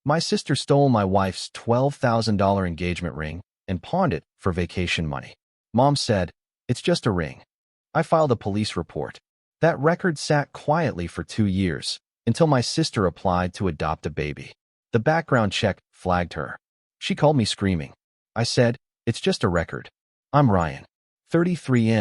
My sister stole my wife's $12,000 engagement ring and pawned it for vacation money. Mom said, "It's just a ring." I filed a police report. That record sat quietly for 2 years, until my sister applied to adopt a baby. The background check flagged her. She called me screaming. I said, "It's just a record. I'm Ryan, 33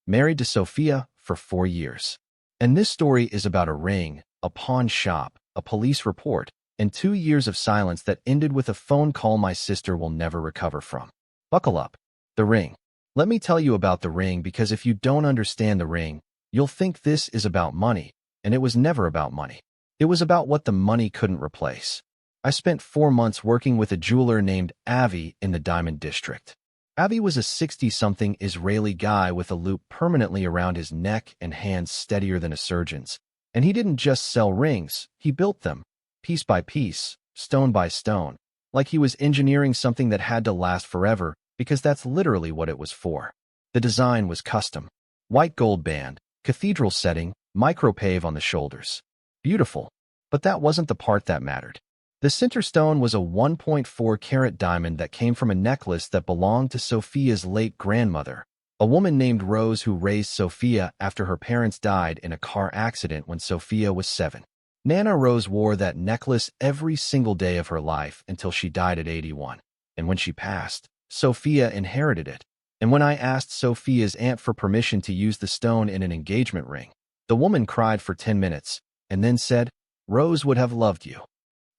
married to Sophia for 4 years. And this story is about a ring, a pawn shop, a police report, and 2 years of silence that ended with a phone call my sister will never recover from." Buckle up. The ring. Let me tell you about the ring, because if you don't understand the ring, you'll think this is about money, and it was never about money. It was about what the money couldn't replace. I spent 4 months working with a jeweler named Avi in the Diamond District. Avi was a 60-something Israeli guy with a loop permanently around his neck and hands steadier than a surgeon's. And he didn't just sell rings, he built them, piece by piece, stone by stone, like he was engineering something that had to last forever, because that's literally what it was for. The design was custom. White gold band, cathedral setting, micropave on the shoulders. Beautiful. But that wasn't the part that mattered. The center stone was a 1.4-carat diamond that came from a necklace that belonged to Sophia's late grandmother, a woman named Rose who raised Sophia after her parents died in a car accident when Sophia was 7. Nana Rose wore that necklace every single day of her life until she died at 81. And when she passed, Sophia inherited it. And when I asked Sophia's aunt for permission to use the stone in an engagement ring, the woman cried for 10 minutes and then said, "Rose would have loved you."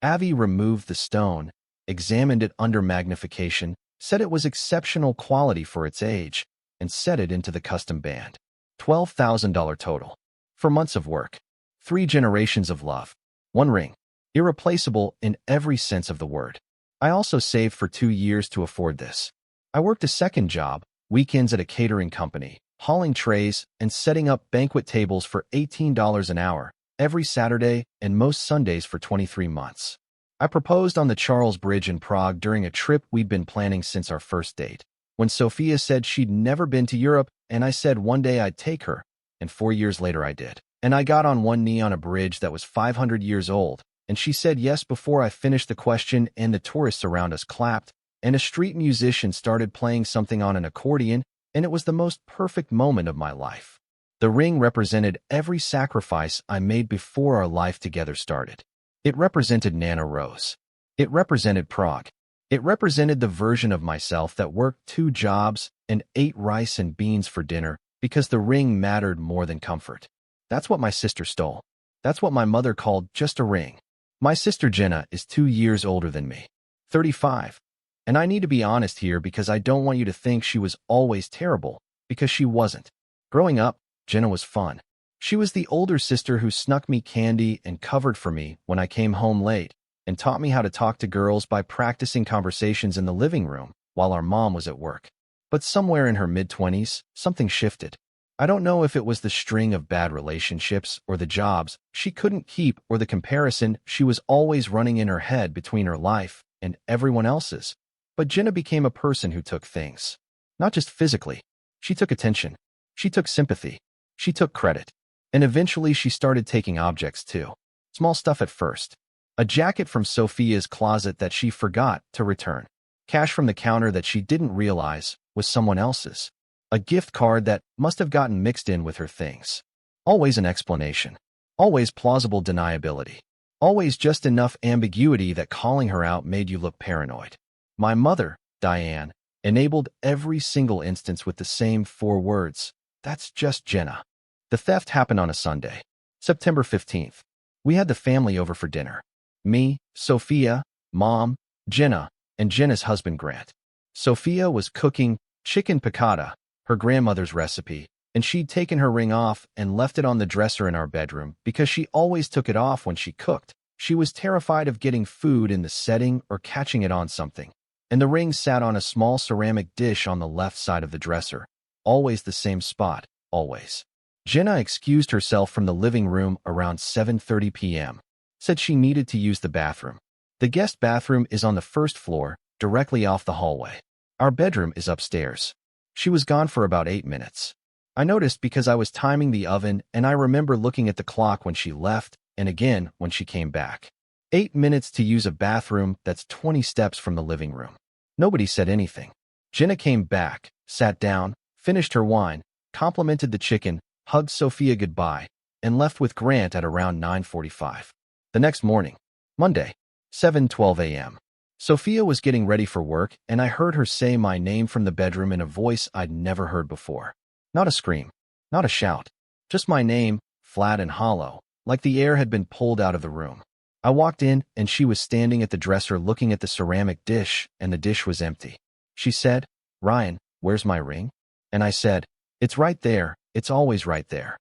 Avi removed the stone, examined it under magnification, said it was exceptional quality for its age, and set it into the custom band. $12,000 total. For months of work. 3 generations of love. 1 ring. Irreplaceable in every sense of the word. I also saved for 2 years to afford this. I worked a second job, weekends at a catering company, hauling trays and setting up banquet tables for $18 an hour, every Saturday and most Sundays for 23 months. I proposed on the Charles Bridge in Prague during a trip we'd been planning since our first date. When Sophia said she'd never been to Europe, and I said one day I'd take her, and 4 years later I did. And I got on one knee on a bridge that was 500 years old, and she said yes before I finished the question, and the tourists around us clapped, and a street musician started playing something on an accordion, and it was the most perfect moment of my life. The ring represented every sacrifice I made before our life together started. It represented Nana Rose. It represented Prague. It represented the version of myself that worked 2 jobs and ate rice and beans for dinner because the ring mattered more than comfort. That's what my sister stole. That's what my mother called just a ring. My sister Jenna is 2 years older than me, 35. And I need to be honest here because I don't want you to think she was always terrible, because she wasn't. Growing up, Jenna was fun. She was the older sister who snuck me candy and covered for me when I came home late, and taught me how to talk to girls by practicing conversations in the living room while our mom was at work. But somewhere in her mid-20s, something shifted. I don't know if it was the string of bad relationships or the jobs she couldn't keep or the comparison she was always running in her head between her life and everyone else's. But Jenna became a person who took things. Not just physically. She took attention. She took sympathy. She took credit. And eventually she started taking objects too. Small stuff at first. A jacket from Sophia's closet that she forgot to return. Cash from the counter that she didn't realize was someone else's. A gift card that must have gotten mixed in with her things. Always an explanation. Always plausible deniability. Always just enough ambiguity that calling her out made you look paranoid. My mother, Diane, enabled every single instance with the same 4 words. That's just Jenna. The theft happened on a Sunday, September 15th. We had the family over for dinner. Me, Sophia, Mom, Jenna, and Jenna's husband Grant. Sophia was cooking chicken piccata, her grandmother's recipe, and she'd taken her ring off and left it on the dresser in our bedroom because she always took it off when she cooked. She was terrified of getting food in the setting or catching it on something. And the ring sat on a small ceramic dish on the left side of the dresser. Always the same spot, always. Jenna excused herself from the living room around 7:30 p.m. Said she needed to use the bathroom. The guest bathroom is on the first floor, directly off the hallway. Our bedroom is upstairs. She was gone for about 8 minutes. I noticed because I was timing the oven, and I remember looking at the clock when she left and again when she came back. 8 minutes to use a bathroom that's 20 steps from the living room. Nobody said anything. Jenna came back, sat down, finished her wine, complimented the chicken, hugged Sophia goodbye, and left with Grant at around 9:45. The next morning, Monday, 7:12 a.m. Sophia was getting ready for work, and I heard her say my name from the bedroom in a voice I'd never heard before. Not a scream, not a shout, just my name, flat and hollow, like the air had been pulled out of the room. I walked in, and she was standing at the dresser looking at the ceramic dish, and the dish was empty. She said, "Ryan, where's my ring?" And I said, "It's right there, it's always right there."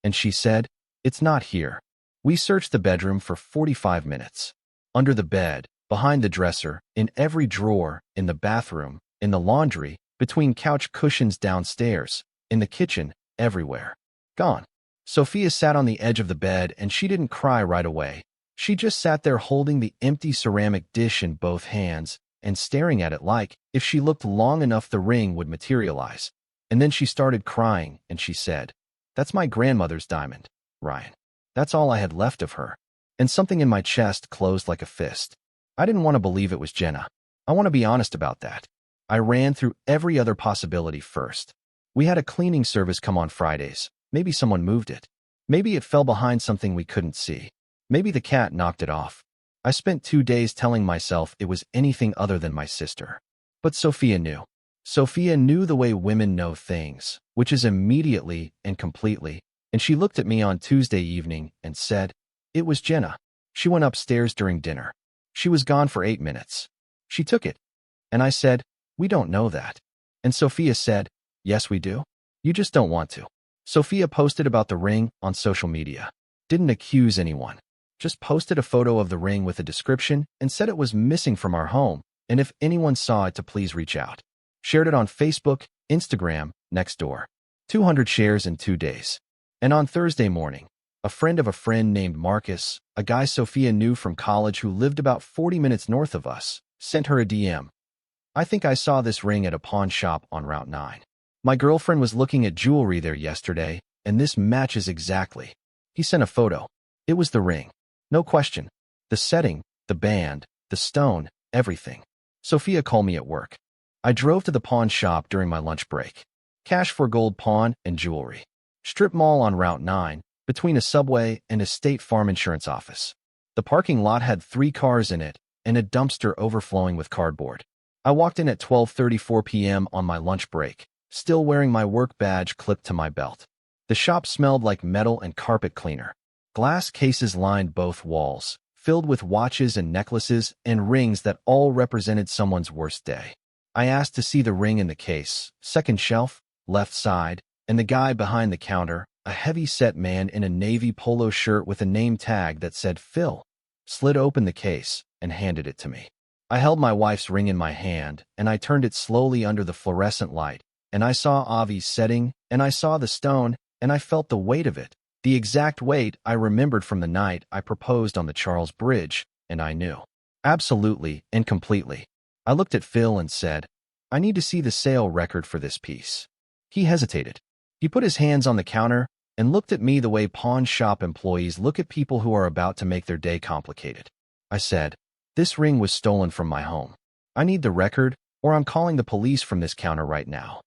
And she said, "It's not here." We searched the bedroom for 45 minutes. Under the bed, behind the dresser, in every drawer, in the bathroom, in the laundry, between couch cushions downstairs, in the kitchen, everywhere. Gone. Sophia sat on the edge of the bed, and she didn't cry right away. She just sat there holding the empty ceramic dish in both hands and staring at it like, if she looked long enough, the ring would materialize. And then she started crying, and she said, "That's my grandmother's diamond, Ryan." That's all I had left of her. And something in my chest closed like a fist. I didn't want to believe it was Jenna. I want to be honest about that. I ran through every other possibility first. We had a cleaning service come on Fridays. Maybe someone moved it. Maybe it fell behind something we couldn't see. Maybe the cat knocked it off. I spent 2 days telling myself it was anything other than my sister. But Sophia knew. Sophia knew the way women know things, which is immediately and completely, and she looked at me on Tuesday evening and said, "It was Jenna. She went upstairs during dinner. She was gone for 8 minutes. She took it." And I said, "We don't know that." And Sophia said, "Yes, we do. You just don't want to." Sophia posted about the ring on social media. Didn't accuse anyone. Just posted a photo of the ring with a description and said it was missing from our home, and if anyone saw it to please reach out. Shared it on Facebook, Instagram, Nextdoor. 200 shares in 2 days. And on Thursday morning, a friend of a friend named Marcus, a guy Sophia knew from college who lived about 40 minutes north of us, sent her a DM. "I think I saw this ring at a pawn shop on Route 9. My girlfriend was looking at jewelry there yesterday, and this matches exactly." He sent a photo. It was the ring. No question. The setting, the band, the stone, everything. Sophia called me at work. I drove to the pawn shop during my lunch break. Cash for gold pawn and jewelry. Strip mall on Route 9, between a Subway and a State Farm insurance office. The parking lot had 3 cars in it and a dumpster overflowing with cardboard. I walked in at 12:34 p.m. on my lunch break, still wearing my work badge clipped to my belt. The shop smelled like metal and carpet cleaner. Glass cases lined both walls, filled with watches and necklaces and rings that all represented someone's worst day. I asked to see the ring in the case, second shelf, left side, and the guy behind the counter, a heavy-set man in a navy polo shirt with a name tag that said Phil, slid open the case and handed it to me. I held my wife's ring in my hand, and I turned it slowly under the fluorescent light, and I saw Avi's setting, and I saw the stone, and I felt the weight of it. The exact weight I remembered from the night I proposed on the Charles Bridge, and I knew. Absolutely and completely. I looked at Phil and said, "I need to see the sale record for this piece." He hesitated. He put his hands on the counter and looked at me the way pawn shop employees look at people who are about to make their day complicated. I said, "This ring was stolen from my home. I need the record, or I'm calling the police from this counter right now."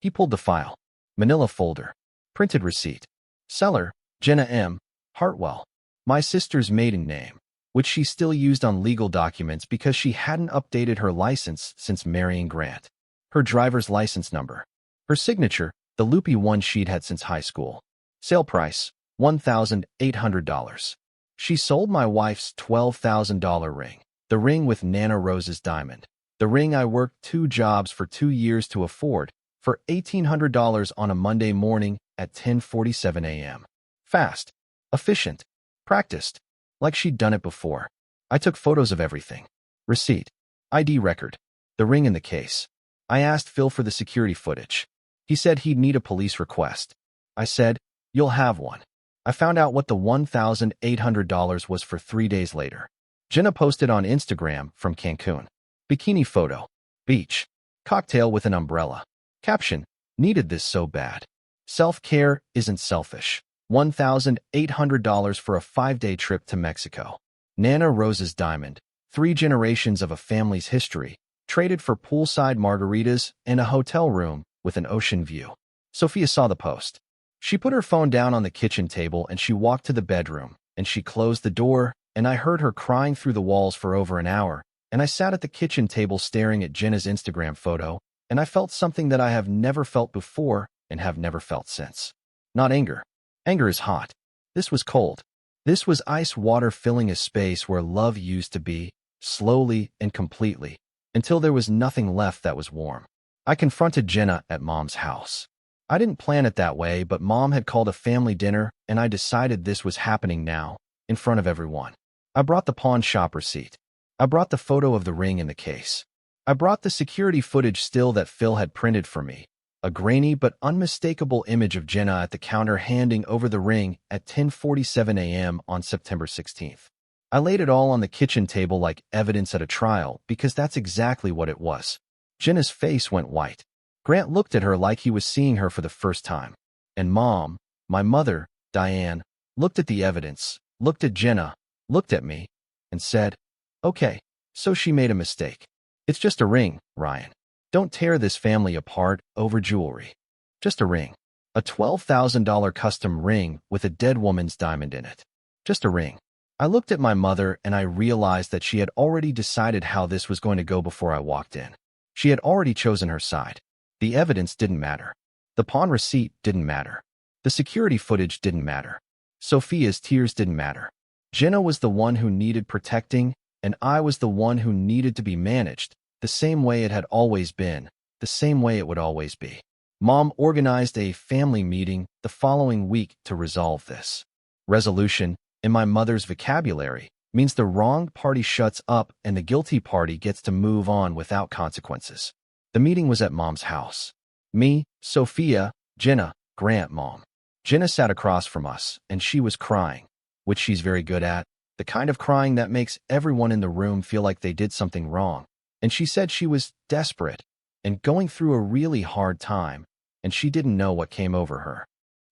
He pulled the file. Manila folder. Printed receipt. Seller, Jenna M. Hartwell. My sister's maiden name, which she still used on legal documents because she hadn't updated her license since marrying Grant. Her driver's license number. Her signature, the loopy one she'd had since high school. Sale price, $1,800. She sold my wife's $12,000 ring, the ring with Nana Rose's diamond, the ring I worked 2 jobs for 2 years to afford, for $1,800 on a Monday morning at 10:47 a.m. Fast, efficient, practiced, like she'd done it before. I took photos of everything. Receipt, ID record, the ring in the case. I asked Phil for the security footage. He said he'd need a police request. I said, "You'll have one." I found out what the $1,800 was for 3 days later. Jenna posted on Instagram from Cancun. Bikini photo. Beach. Cocktail with an umbrella. Caption, "Needed this so bad. Self-care isn't selfish. $1,800 for a 5-day trip to Mexico." Nana Rose's diamond, 3 generations of a family's history, traded for poolside margaritas and a hotel room with an ocean view. Sophia saw the post. She put her phone down on the kitchen table and she walked to the bedroom, and she closed the door, and I heard her crying through the walls for over an hour, and I sat at the kitchen table staring at Jenna's Instagram photo, and I felt something that I have never felt before and have never felt since. Not anger. Anger is hot. This was cold. This was ice water filling a space where love used to be, slowly and completely, until there was nothing left that was warm. I confronted Jenna at Mom's house. I didn't plan it that way, but Mom had called a family dinner, and I decided this was happening now, in front of everyone. I brought the pawn shop receipt. I brought the photo of the ring in the case. I brought the security footage still that Phil had printed for me, a grainy but unmistakable image of Jenna at the counter handing over the ring at 10:47 a.m. on September 16th. I laid it all on the kitchen table like evidence at a trial because that's exactly what it was. Jenna's face went white. Grant looked at her like he was seeing her for the first time. And Mom, my mother, Diane, looked at the evidence, looked at Jenna, looked at me, and said, "Okay, so she made a mistake. It's just a ring, Ryan. Don't tear this family apart over jewelry. Just a ring. A $12,000 custom ring with a dead woman's diamond in it. Just a ring." I looked at my mother and I realized that she had already decided how this was going to go before I walked in. She had already chosen her side. The evidence didn't matter. The pawn receipt didn't matter. The security footage didn't matter. Sophia's tears didn't matter. Jenna was the one who needed protecting, and I was the one who needed to be managed, the same way it had always been, the same way it would always be. Mom organized a family meeting the following week to resolve this. Resolution, in my mother's vocabulary, means the wrong party shuts up and the guilty party gets to move on without consequences. The meeting was at Mom's house. Me, Sophia, Jenna, Grant, Mom. Jenna sat across from us, and she was crying, which she's very good at, the kind of crying that makes everyone in the room feel like they did something wrong. And she said she was desperate and going through a really hard time, and she didn't know what came over her.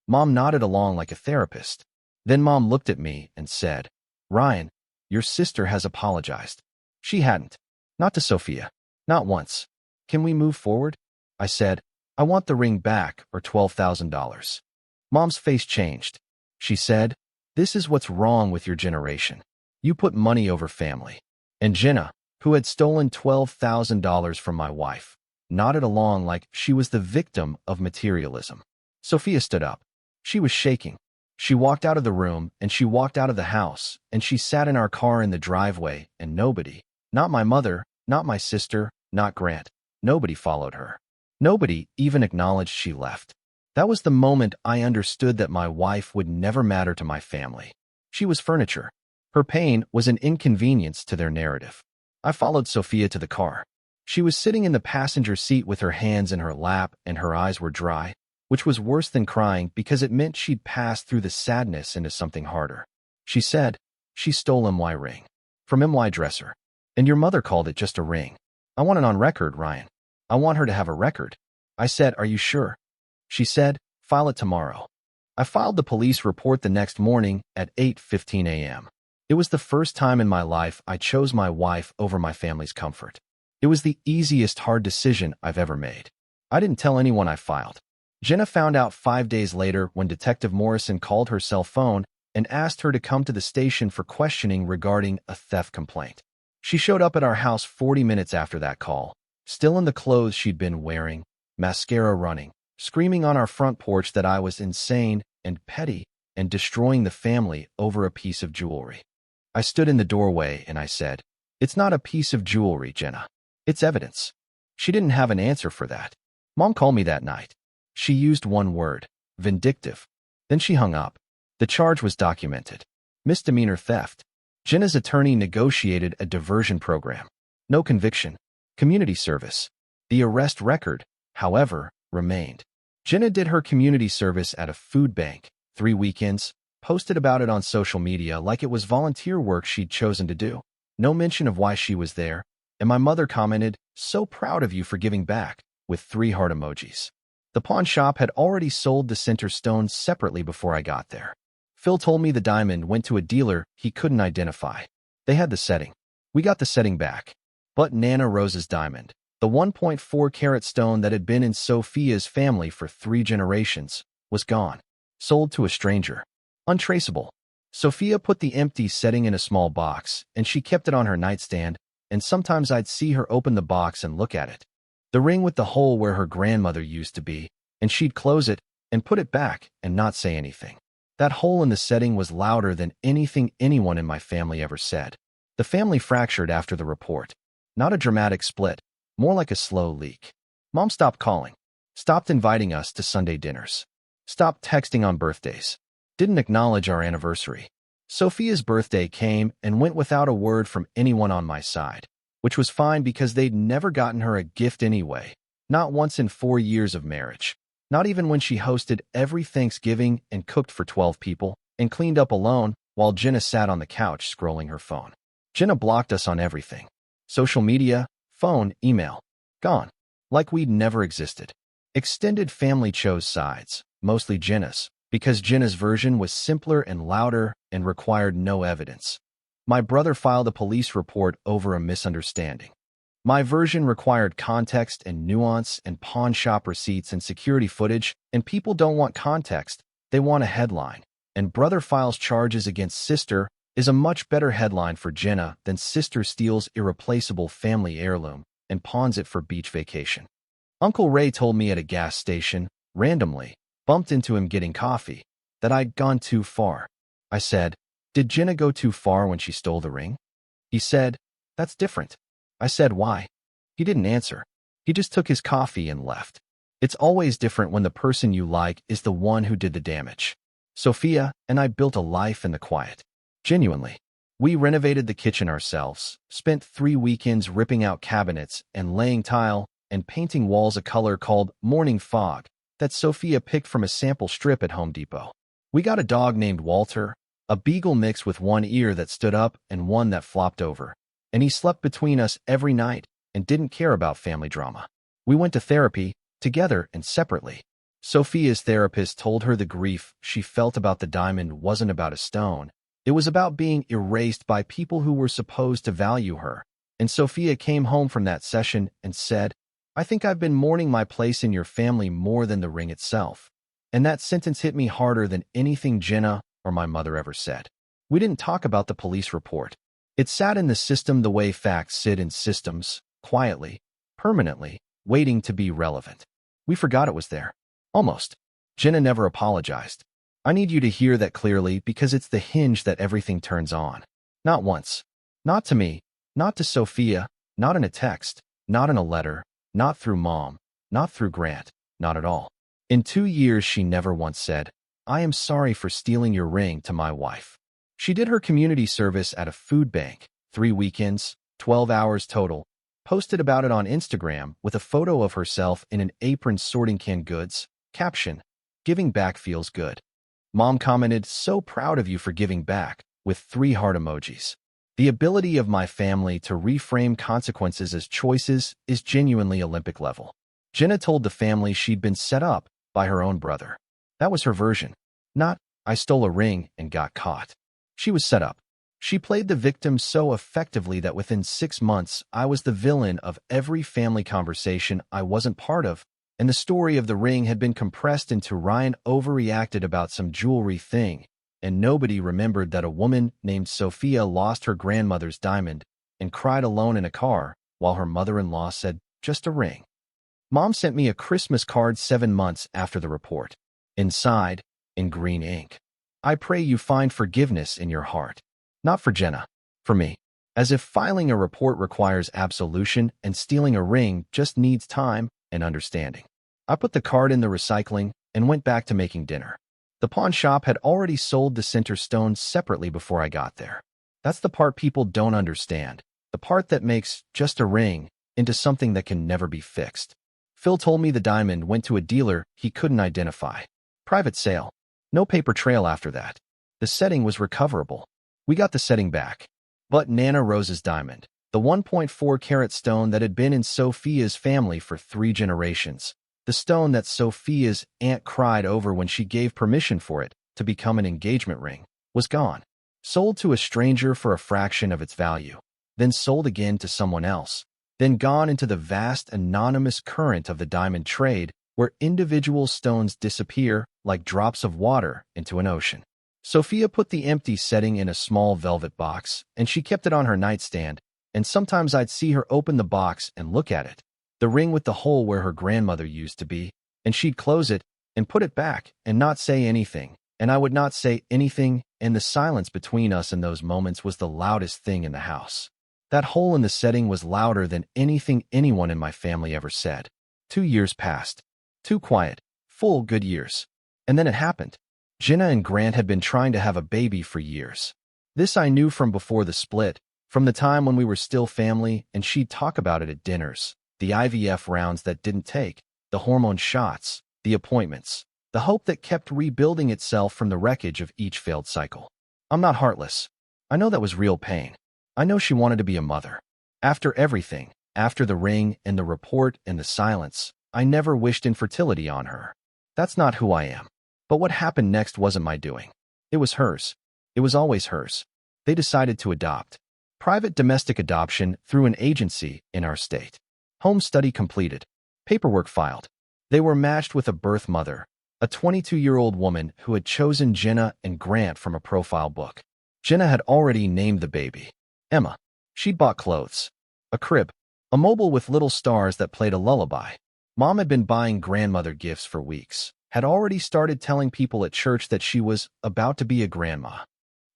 Mom nodded along like a therapist. Then Mom looked at me and said, "Ryan, your sister has apologized." She hadn't. Not to Sophia. Not once. "Can we move forward?" I said, "I want the ring back or $12,000. Mom's face changed. She said, "This is what's wrong with your generation. You put money over family." And Jenna, who had stolen $12,000 from my wife, nodded along like she was the victim of materialism. Sophia stood up. She was shaking. She walked out of the room, and she walked out of the house, and she sat in our car in the driveway, and nobody, not my mother, not my sister, not Grant, nobody followed her. Nobody even acknowledged she left. That was the moment I understood that my wife would never matter to my family. She was furniture. Her pain was an inconvenience to their narrative. I followed Sophia to the car. She was sitting in the passenger seat with her hands in her lap and her eyes were dry, which was worse than crying because it meant she'd passed through the sadness into something harder. She said, "She stole MY ring. From MY dresser. And your mother called it just a ring. I want it on record, Ryan. I want her to have a record." I said, "Are you sure?" She said, "File it tomorrow." I filed the police report the next morning at 8:15 a.m. It was the first time in my life I chose my wife over my family's comfort. It was the easiest hard decision I've ever made. I didn't tell anyone I filed. Jenna found out 5 days later when Detective Morrison called her cell phone and asked her to come to the station for questioning regarding a theft complaint. She showed up at our house 40 minutes after that call, still in the clothes she'd been wearing, mascara running, screaming on our front porch that I was insane and petty and destroying the family over a piece of jewelry. I stood in the doorway and I said, "It's not a piece of jewelry, Jenna. It's evidence." She didn't have an answer for that. Mom called me that night. She used one word, vindictive. Then she hung up. The charge was documented. Misdemeanor theft. Jenna's attorney negotiated a diversion program. No conviction. Community service. The arrest record, however, remained. Jenna did her community service at a food bank, 3 weekends, posted about it on social media like it was volunteer work she'd chosen to do. No mention of why she was there, and my mother commented, "So proud of you for giving back," with 3 heart emojis. The pawn shop had already sold the center stones separately before I got there. Phil told me the diamond went to a dealer he couldn't identify. They had the setting. We got the setting back. But Nana Rose's diamond, the 1.4-carat stone that had been in Sophia's family for 3 generations, was gone. Sold to a stranger. Untraceable. Sophia put the empty setting in a small box, and she kept it on her nightstand, and sometimes I'd see her open the box and look at it. The ring with the hole where her grandmother used to be, and she'd close it and put it back and not say anything. That hole in the setting was louder than anything anyone in my family ever said. The family fractured after the report. Not a dramatic split, more like a slow leak. Mom stopped calling, stopped inviting us to Sunday dinners, stopped texting on birthdays, didn't acknowledge our anniversary. Sophia's birthday came and went without a word from anyone on my side, which was fine because they'd never gotten her a gift anyway, not once in 4 years of marriage, not even when she hosted every Thanksgiving and cooked for 12 people and cleaned up alone while Jenna sat on the couch scrolling her phone. Jenna blocked us on everything. Social media, phone, email. Gone. Like we'd never existed. Extended family chose sides, mostly Jenna's, because Jenna's version was simpler and louder and required no evidence. My brother filed a police report over a misunderstanding. My version required context and nuance and pawn shop receipts and security footage, and people don't want context, they want a headline. And brother files charges against sister is a much better headline for Jenna than sister steals irreplaceable family heirloom and pawns it for beach vacation. Uncle Ray told me at a gas station, randomly, bumped into him getting coffee, that I'd gone too far. I said, "Did Jenna go too far when she stole the ring?" He said, "That's different." I said, "Why?" He didn't answer. He just took his coffee and left. It's always different when the person you like is the one who did the damage. Sophia and I built a life in the quiet. Genuinely. We renovated the kitchen ourselves, spent 3 weekends ripping out cabinets and laying tile and painting walls a color called Morning Fog that Sophia picked from a sample strip at Home Depot. We got a dog named Walter, a beagle mix with one ear that stood up and one that flopped over, and he slept between us every night and didn't care about family drama. We went to therapy, together and separately. Sophia's therapist told her the grief she felt about the diamond wasn't about a stone. It was about being erased by people who were supposed to value her. And Sophia came home from that session and said, "I think I've been mourning my place in your family more than the ring itself." And that sentence hit me harder than anything Jenna or my mother ever said. We didn't talk about the police report. It sat in the system the way facts sit in systems, quietly, permanently, waiting to be relevant. We forgot it was there. Almost. Jenna never apologized. I need you to hear that clearly because it's the hinge that everything turns on. Not once. Not to me. Not to Sophia. Not in a text. Not in a letter. Not through Mom. Not through Grant. Not at all. In 2 years, she never once said, "I am sorry for stealing your ring," to my wife. She did her community service at a food bank, 3 weekends, 12 hours total, posted about it on Instagram with a photo of herself in an apron sorting canned goods, caption, "Giving back feels good." Mom commented, "So proud of you for giving back," with 3 heart emojis. The ability of my family to reframe consequences as choices is genuinely Olympic level. Jenna told the family she'd been set up by her own brother. That was her version. Not, "I stole a ring and got caught." She was set up. She played the victim so effectively that within 6 months, I was the villain of every family conversation I wasn't part of, and the story of the ring had been compressed into Ryan overreacted about some jewelry thing, and nobody remembered that a woman named Sophia lost her grandmother's diamond and cried alone in a car while her mother-in-law said, "Just a ring." Mom sent me a Christmas card 7 months after the report. Inside, in green ink, "I pray you find forgiveness in your heart." Not for Jenna, for me. As if filing a report requires absolution and stealing a ring just needs time and understanding. I put the card in the recycling and went back to making dinner. The pawn shop had already sold the center stone separately before I got there. That's the part people don't understand, the part that makes just a ring into something that can never be fixed. Phil told me the diamond went to a dealer he couldn't identify. Private sale. No paper trail after that. The setting was recoverable. We got the setting back. But Nana Rose's diamond, the 1.4-carat stone that had been in Sophia's family for 3 generations, the stone that Sophia's aunt cried over when she gave permission for it to become an engagement ring, was gone. sold to a stranger for a fraction of its value, then sold again to someone else, then gone into the vast anonymous current of the diamond trade where individual stones disappear like drops of water into an ocean. Sophia put the empty setting in a small velvet box, and she kept it on her nightstand, and sometimes I'd see her open the box and look at it, the ring with the hole where her grandmother used to be, and she'd close it and put it back and not say anything, and I would not say anything, and the silence between us in those moments was the loudest thing in the house. That hole in the setting was louder than anything anyone in my family ever said. 2 years passed. 2 quiet, full, good years. And then it happened. Jenna and Grant had been trying to have a baby for years. This I knew from before the split, from the time when we were still family and she'd talk about it at dinners, the IVF rounds that didn't take, the hormone shots, the appointments, the hope that kept rebuilding itself from the wreckage of each failed cycle. I'm not heartless. I know that was real pain. I know she wanted to be a mother. After everything, after the ring and the report and the silence, I never wished infertility on her. That's not who I am. But what happened next wasn't my doing. It was hers. It was always hers. They decided to adopt. Private domestic adoption through an agency in our state. Home study completed. Paperwork filed. They were matched with a birth mother, a 22-year-old woman who had chosen Jenna and Grant from a profile book. Jenna had already named the baby Emma. She'd bought clothes, a crib, a mobile with little stars that played a lullaby. Mom had been buying grandmother gifts for weeks, had already started telling people at church that she was about to be a grandma.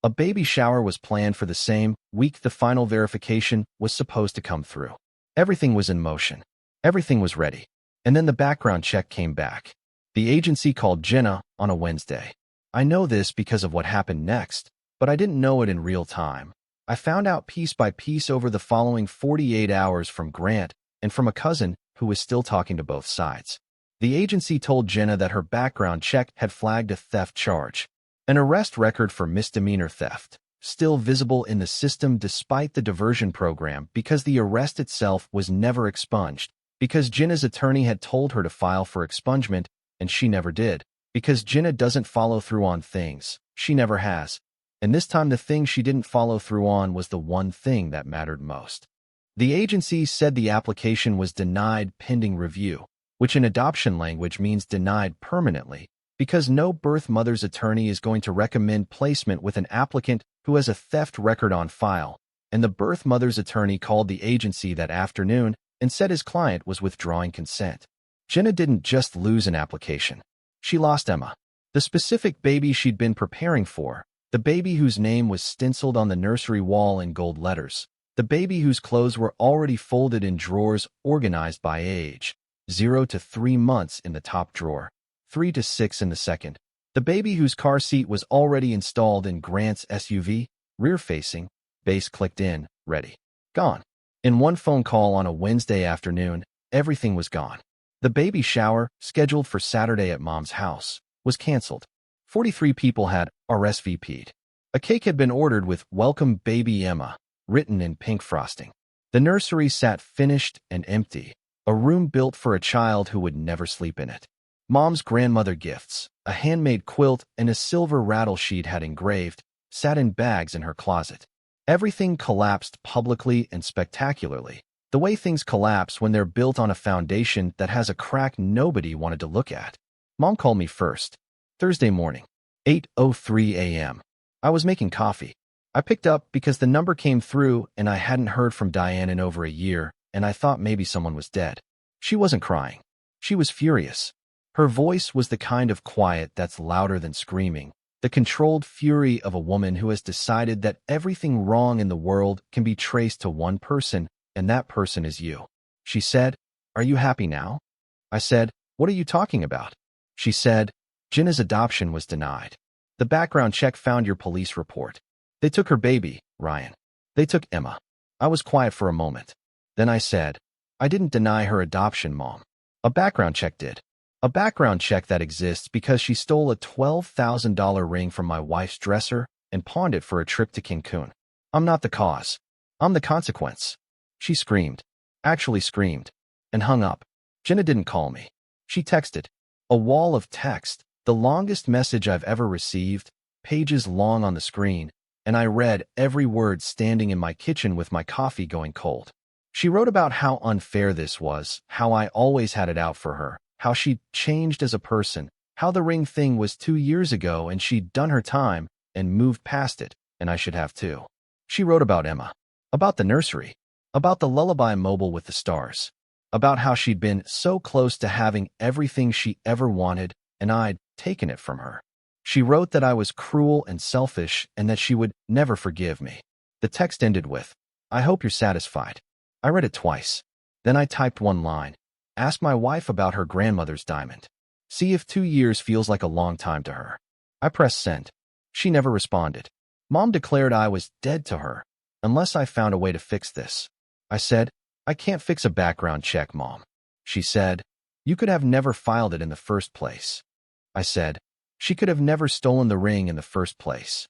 A baby shower was planned for the same week the final verification was supposed to come through. Everything was in motion. Everything was ready. And then the background check came back. The agency called Jenna on a Wednesday. I know this because of what happened next, but I didn't know it in real time. I found out piece by piece over the following 48 hours from Grant and from a cousin who was still talking to both sides. The agency told Jenna that her background check had flagged a theft charge, an arrest record for misdemeanor theft, still visible in the system despite the diversion program because the arrest itself was never expunged, because Jenna's attorney had told her to file for expungement and she never did, because Jenna doesn't follow through on things. She never has. And this time the thing she didn't follow through on was the one thing that mattered most. The agency said the application was denied pending review, which in adoption language means denied permanently, because no birth mother's attorney is going to recommend placement with an applicant who has a theft record on file, and the birth mother's attorney called the agency that afternoon and said his client was withdrawing consent. Jenna didn't just lose an application. She lost Emma, the specific baby she'd been preparing for, the baby whose name was stenciled on the nursery wall in gold letters, the baby whose clothes were already folded in drawers organized by age, 0 to 3 months in the top drawer, 3 to 6 in the second, the baby whose car seat was already installed in Grant's SUV, rear-facing, base clicked in, ready. Gone. In one phone call on a Wednesday afternoon, everything was gone. The baby shower, scheduled for Saturday at Mom's house, was canceled. 43 people had RSVP'd. A cake had been ordered with "Welcome Baby Emma" written in pink frosting. The nursery sat finished and empty, a room built for a child who would never sleep in it. Mom's grandmother gifts, a handmade quilt and a silver rattle sheet had engraved, sat in bags in her closet. Everything collapsed publicly and spectacularly, the way things collapse when they're built on a foundation that has a crack nobody wanted to look at. Mom called me first. Thursday morning, 8:03 a.m. I was making coffee. I picked up because the number came through and I hadn't heard from Diane in over a year, and I thought maybe someone was dead. She wasn't crying. She was furious. Her voice was the kind of quiet that's louder than screaming, the controlled fury of a woman who has decided that everything wrong in the world can be traced to one person, and that person is you. She said, "Are you happy now?" I said, "What are you talking about?" She said, "Jenna's adoption was denied. The background check found your police report. They took her baby, Ryan. They took Emma." I was quiet for a moment. Then I said, "I didn't deny her adoption, Mom. A background check did. A background check that exists because she stole a $12,000 ring from my wife's dresser and pawned it for a trip to Cancun. I'm not the cause. I'm the consequence." She screamed, actually screamed, and hung up. Jenna didn't call me. She texted. A wall of text, the longest message I've ever received, pages long on the screen, and I read every word standing in my kitchen with my coffee going cold. She wrote about how unfair this was, how I always had it out for her, how she'd changed as a person, how the ring thing was 2 years ago and she'd done her time and moved past it, and I should have too. She wrote about Emma, about the nursery, about the lullaby mobile with the stars, about how she'd been so close to having everything she ever wanted and I'd taken it from her. She wrote that I was cruel and selfish and that she would never forgive me. The text ended with, "I hope you're satisfied." I read it twice. Then I typed one line. Ask my wife about her grandmother's diamond. See if 2 years feels like a long time to her. I pressed send. She never responded. Mom declared I was dead to her, unless I found a way to fix this. I said, "I can't fix a background check, Mom." She said, "You could have never filed it in the first place." I said, "She could have never stolen the ring in the first place."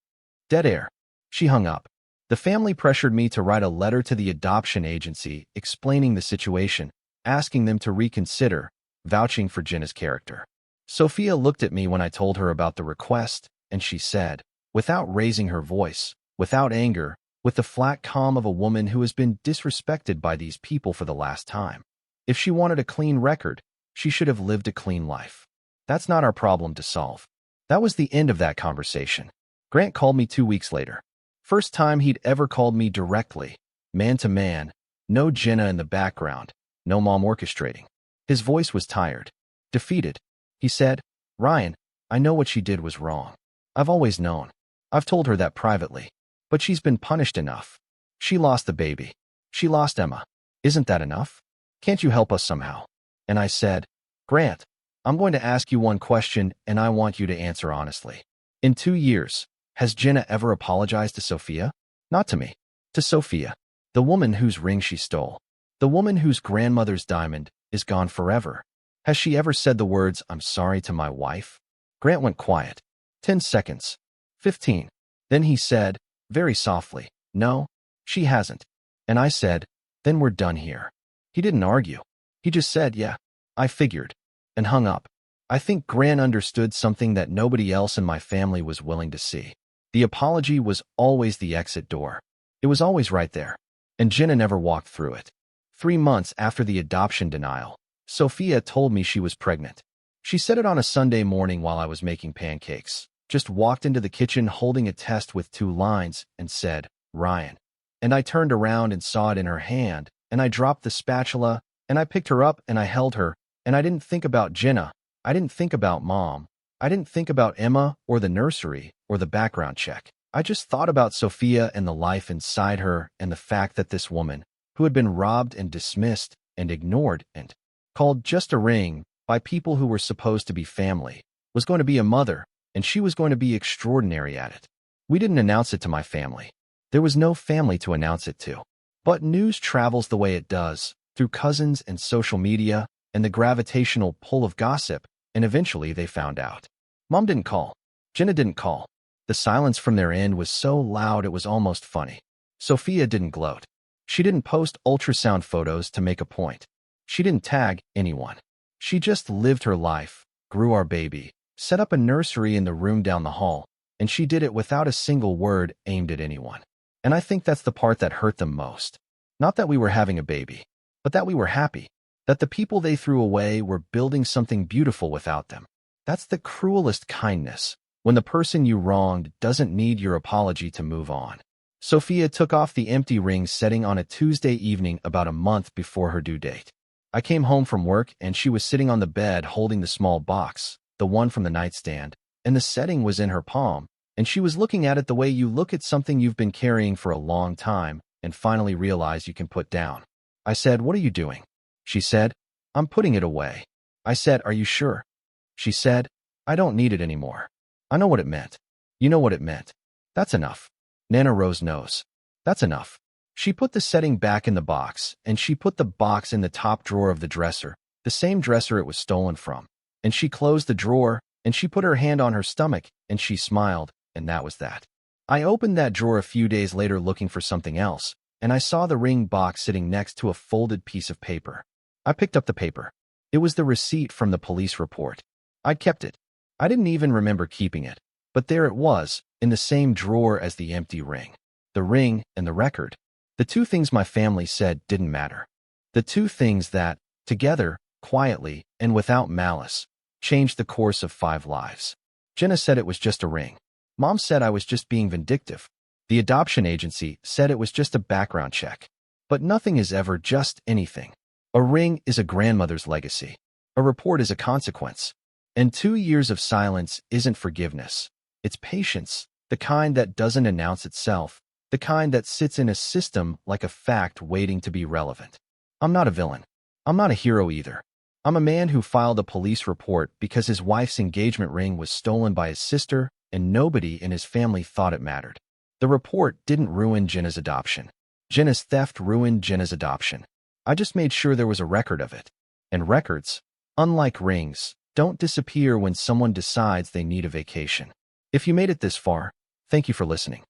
Dead air. She hung up. The family pressured me to write a letter to the adoption agency explaining the situation, asking them to reconsider, vouching for Jenna's character. Sophia looked at me when I told her about the request, and she said, without raising her voice, without anger, with the flat calm of a woman who has been disrespected by these people for the last time, if she wanted a clean record, she should have lived a clean life. That's not our problem to solve. That was the end of that conversation. Grant called me 2 weeks later. First time he'd ever called me directly, man to man, no Jenna in the background, no mom orchestrating. His voice was tired, defeated. He said, "Ryan, I know what she did was wrong. I've always known. I've told her that privately. But she's been punished enough. She lost the baby. She lost Emma. Isn't that enough? Can't you help us somehow?" And I said, "Grant, I'm going to ask you one question and I want you to answer honestly. In 2 years, has Jenna ever apologized to Sophia? Not to me. To Sophia, the woman whose ring she stole, the woman whose grandmother's diamond is gone forever. Has she ever said the words, 'I'm sorry' to my wife?" Grant went quiet. 10 seconds. 15. Then he said, very softly, "No, she hasn't." And I said, "Then we're done here." He didn't argue. He just said, "Yeah, I figured," and hung up. I think Grant understood something that nobody else in my family was willing to see. The apology was always the exit door. It was always right there. And Jenna never walked through it. 3 months after the adoption denial, Sophia told me she was pregnant. She said it on a Sunday morning while I was making pancakes. Just walked into the kitchen holding a test with 2 lines and said, "Ryan." And I turned around and saw it in her hand, and I dropped the spatula, and I picked her up and I held her, and I didn't think about Jenna. I didn't think about Mom. I didn't think about Emma or the nursery or the background check. I just thought about Sophia and the life inside her and the fact that this woman, who had been robbed and dismissed and ignored and called just a ring by people who were supposed to be family, was going to be a mother, and she was going to be extraordinary at it. We didn't announce it to my family. There was no family to announce it to. But news travels the way it does, through cousins and social media and the gravitational pull of gossip, and eventually they found out. Mom didn't call. Jenna didn't call. The silence from their end was so loud it was almost funny. Sophia didn't gloat. She didn't post ultrasound photos to make a point. She didn't tag anyone. She just lived her life, grew our baby, set up a nursery in the room down the hall, and she did it without a single word aimed at anyone. And I think that's the part that hurt them most. Not that we were having a baby, but that we were happy. That the people they threw away were building something beautiful without them. That's the cruelest kindness, when the person you wronged doesn't need your apology to move on. Sophia took off the empty ring setting on a Tuesday evening about a month before her due date. I came home from work and she was sitting on the bed holding the small box, the one from the nightstand, and the setting was in her palm, and she was looking at it the way you look at something you've been carrying for a long time and finally realize you can put down. I said, "What are you doing?" She said, "I'm putting it away." I said, "Are you sure?" She said, "I don't need it anymore." I know what it meant. You know what it meant. That's enough. Nana Rose knows. That's enough. She put the setting back in the box, and she put the box in the top drawer of the dresser, the same dresser it was stolen from. And she closed the drawer, and she put her hand on her stomach, and she smiled, and that was that. I opened that drawer a few days later looking for something else, and I saw the ring box sitting next to a folded piece of paper. I picked up the paper. It was the receipt from the police report. I'd kept it. I didn't even remember keeping it. But there it was, in the same drawer as the empty ring. The ring and the record. The two things my family said didn't matter. The two things that, together, quietly, and without malice, changed the course of 5 lives. Jenna said it was just a ring. Mom said I was just being vindictive. The adoption agency said it was just a background check. But nothing is ever just anything. A ring is a grandmother's legacy. A report is a consequence. And 2 years of silence isn't forgiveness. It's patience, the kind that doesn't announce itself, the kind that sits in a system like a fact waiting to be relevant. I'm not a villain. I'm not a hero either. I'm a man who filed a police report because his wife's engagement ring was stolen by his sister and nobody in his family thought it mattered. The report didn't ruin Jenna's adoption. Jenna's theft ruined Jenna's adoption. I just made sure there was a record of it. And records, unlike rings, don't disappear when someone decides they need a vacation. If you made it this far, thank you for listening.